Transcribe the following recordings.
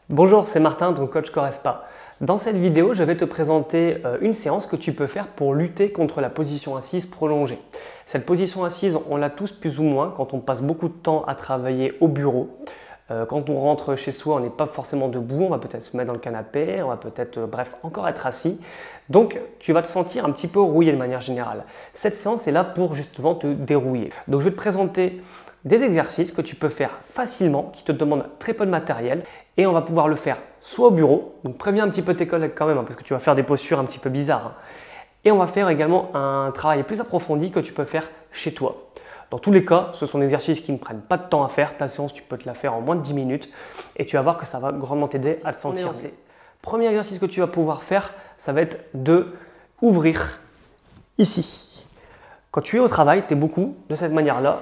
Bonjour, c'est Martin, ton coach Corps et Spa. Dans cette vidéo, je vais te présenter une séance que tu peux faire pour lutter contre la position assise prolongée. Cette position assise, on l'a tous plus ou moins quand on passe beaucoup de temps à travailler au bureau. Quand on rentre chez soi, on n'est pas forcément debout, on va peut-être se mettre dans le canapé, on va peut-être, bref, encore être assis. Donc, tu vas te sentir un petit peu rouillé de manière générale. Cette séance est là pour justement te dérouiller. Donc, je vais te présenter des exercices que tu peux faire facilement, qui te demandent très peu de matériel et on va pouvoir le faire soit au bureau, donc préviens un petit peu tes collègues quand même parce que tu vas faire des postures un petit peu bizarres. Et on va faire également un travail plus approfondi que tu peux faire chez toi. Dans tous les cas, ce sont des exercices qui ne prennent pas de temps à faire. Ta séance, tu peux te la faire en moins de 10 minutes et tu vas voir que ça va grandement t'aider à te sentir mieux. Premier exercice que tu vas pouvoir faire, ça va être de ouvrir ici. Quand tu es au travail, tu es beaucoup de cette manière-là,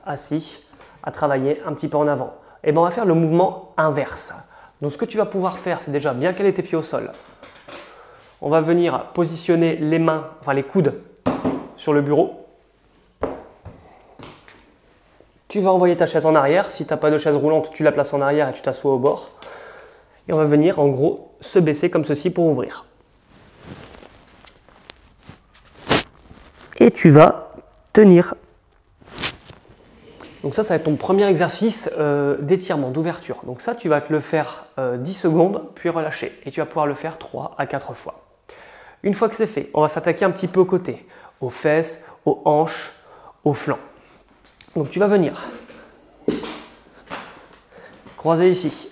assis, à travailler un petit peu en avant. Et bien on va faire le mouvement inverse. Donc ce que tu vas pouvoir faire, c'est déjà bien caler tes pieds au sol. On va venir positionner les mains, enfin les coudes sur le bureau. Tu vas envoyer ta chaise en arrière. Si tu n'as pas de chaise roulante, tu la places en arrière et tu t'assois au bord. Et on va venir en gros se baisser comme ceci pour ouvrir. Et tu vas tenir. Donc ça va être ton premier exercice d'étirement, d'ouverture. Donc ça, tu vas te le faire 10 secondes, puis relâcher. Et tu vas pouvoir le faire 3 à 4 fois. Une fois que c'est fait, on va s'attaquer un petit peu aux côtés, aux fesses, aux hanches, aux flancs. Donc tu vas venir croiser ici.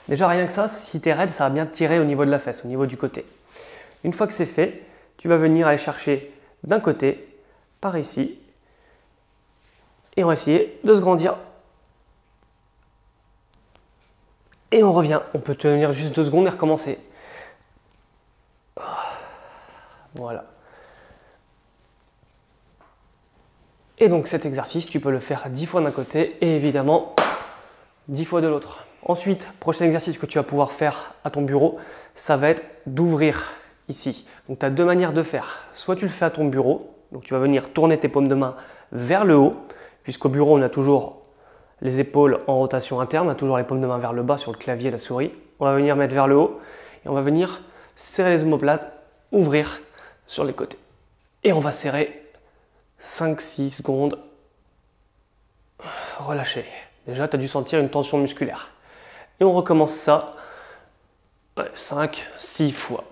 Déjà rien que ça, si tu es raide, ça va bien te tirer au niveau de la fesse, au niveau du côté. Une fois que c'est fait, tu vas venir aller chercher d'un côté, par ici, et on va essayer de se grandir. Et on revient. On peut tenir juste 2 secondes et recommencer. Voilà. Et donc cet exercice, tu peux le faire 10 fois d'un côté et évidemment 10 fois de l'autre. Ensuite, prochain exercice que tu vas pouvoir faire à ton bureau, ça va être d'ouvrir ici. Donc tu as 2 manières de faire. Soit tu le fais à ton bureau, donc tu vas venir tourner tes paumes de main vers le haut. Puisqu'au bureau, on a toujours les épaules en rotation interne, on a toujours les paumes de main vers le bas sur le clavier et la souris. On va venir mettre vers le haut et on va venir serrer les omoplates, ouvrir sur les côtés. Et on va serrer 5-6 secondes. Relâcher. Déjà, tu as dû sentir une tension musculaire. Et on recommence ça 5-6 fois.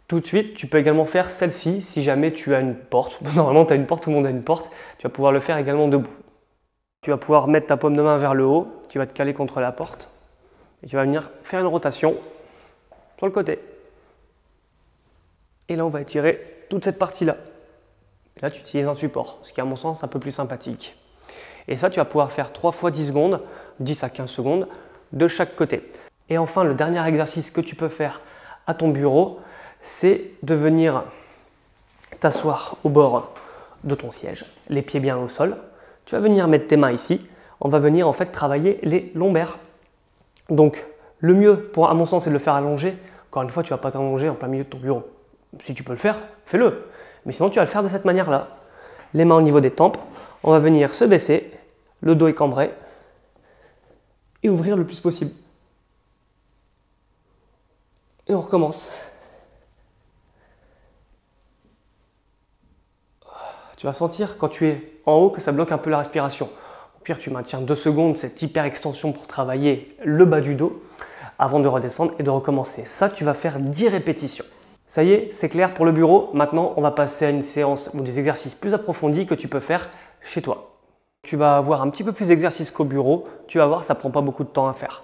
Tout de suite, tu peux également faire celle-ci si jamais tu as une porte. Normalement, tu as une porte, tout le monde a une porte. Tu vas pouvoir le faire également debout. Tu vas pouvoir mettre ta paume de main vers le haut. Tu vas te caler contre la porte. Et tu vas venir faire une rotation sur le côté. Et là, on va étirer toute cette partie-là. Là, tu utilises un support, ce qui est à mon sens un peu plus sympathique. Et ça, tu vas pouvoir faire 3 fois 10 secondes, 10 à 15 secondes, de chaque côté. Et enfin, le dernier exercice que tu peux faire à ton bureau, c'est de venir t'asseoir au bord de ton siège, les pieds bien au sol. Tu vas venir mettre tes mains ici. On va venir en fait travailler les lombaires. Donc, le mieux, à mon sens, c'est de le faire allongé. Encore une fois, tu ne vas pas t'allonger en plein milieu de ton bureau. Si tu peux le faire, fais-le. Mais sinon, tu vas le faire de cette manière-là. Les mains au niveau des tempes. On va venir se baisser. Le dos est cambré. Et ouvrir le plus possible. Et on recommence. Tu vas sentir quand tu es en haut que ça bloque un peu la respiration. Au pire, tu maintiens 2 secondes cette hyper extension pour travailler le bas du dos avant de redescendre et de recommencer. Ça, tu vas faire 10 répétitions. Ça y est, c'est clair pour le bureau. Maintenant, on va passer à une séance ou des exercices plus approfondis que tu peux faire chez toi. Tu vas avoir un petit peu plus d'exercices qu'au bureau. Tu vas voir, ça ne prend pas beaucoup de temps à faire.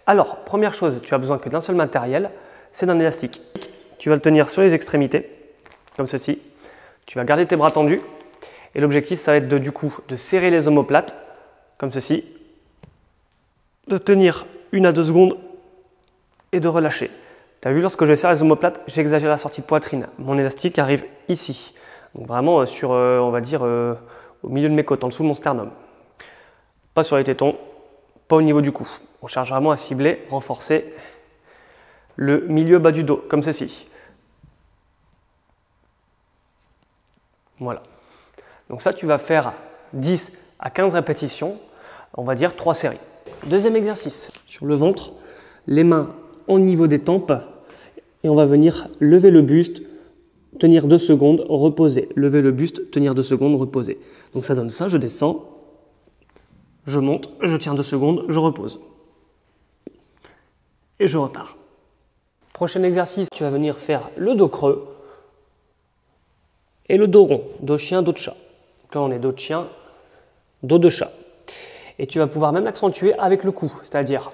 Alors, première chose, tu as besoin que d'un seul matériel, c'est d'un élastique. Tu vas le tenir sur les extrémités, comme ceci. Tu vas garder tes bras tendus et l'objectif, ça va être de serrer les omoplates, comme ceci, de tenir 1 à 2 secondes et de relâcher. Tu as vu, lorsque je serre les omoplates, j'exagère la sortie de poitrine. Mon élastique arrive ici, donc vraiment sur, on va dire, au milieu de mes côtes, en dessous de mon sternum. Pas sur les tétons, pas au niveau du cou. On cherche vraiment à cibler, renforcer le milieu bas du dos, comme ceci. Voilà. Donc ça, tu vas faire 10 à 15 répétitions, on va dire 3 séries. Deuxième exercice. Sur le ventre, les mains au niveau des tempes et on va venir lever le buste, tenir 2 secondes, reposer. Lever le buste, tenir 2 secondes, reposer. Donc ça donne ça, je descends, je monte, je tiens 2 secondes, je repose. Et je repars. Prochain exercice, tu vas venir faire le dos creux et le dos rond, dos chien, dos de chat. Donc là on est dos de chien, dos de chat. Et tu vas pouvoir même l'accentuer avec le cou, c'est-à-dire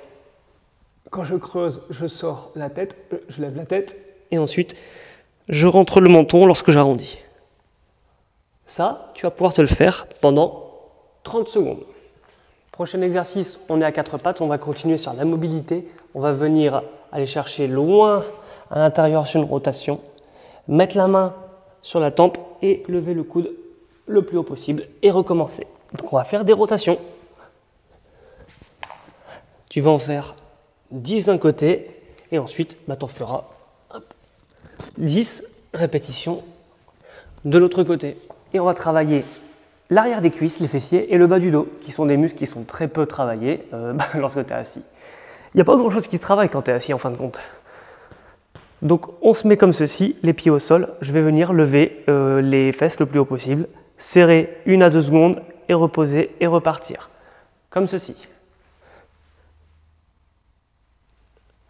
quand je creuse, je sors la tête, je lève la tête et ensuite je rentre le menton lorsque j'arrondis. Ça, tu vas pouvoir te le faire pendant 30 secondes. Prochain exercice, on est à 4 pattes, on va continuer sur la mobilité. On va venir aller chercher loin à l'intérieur sur une rotation, mettre la main sur la tempe et lever le coude le plus haut possible et recommencer. Donc on va faire des rotations. Tu vas en faire 10 d'un côté et ensuite tu en feras 10 répétitions de l'autre côté. Et on va travailler l'arrière des cuisses, les fessiers et le bas du dos, qui sont des muscles qui sont très peu travaillés lorsque tu es assis. Il n'y a pas grand chose qui se travaille quand tu es assis en fin de compte. Donc on se met comme ceci, les pieds au sol. Je vais venir lever les fesses le plus haut possible, serrer 1 à 2 secondes et reposer et repartir. Comme ceci.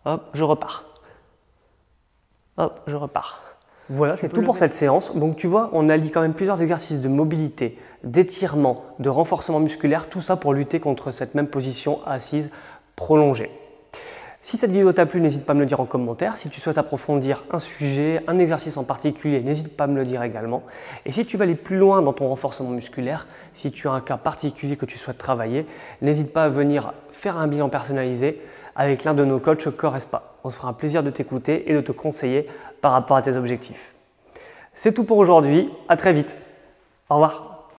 Hop, je repars. Hop, je repars. Voilà, c'est tout pour cette séance. Donc tu vois, on allie quand même plusieurs exercices de mobilité, d'étirement, de renforcement musculaire, tout ça pour lutter contre cette même position assise prolongée. Si cette vidéo t'a plu, n'hésite pas à me le dire en commentaire. Si tu souhaites approfondir un sujet, un exercice en particulier, n'hésite pas à me le dire également. Et si tu veux aller plus loin dans ton renforcement musculaire, si tu as un cas particulier que tu souhaites travailler, n'hésite pas à venir faire un bilan personnalisé avec l'un de nos coachs Corps et Spa. On se fera un plaisir de t'écouter et de te conseiller par rapport à tes objectifs. C'est tout pour aujourd'hui, à très vite. Au revoir.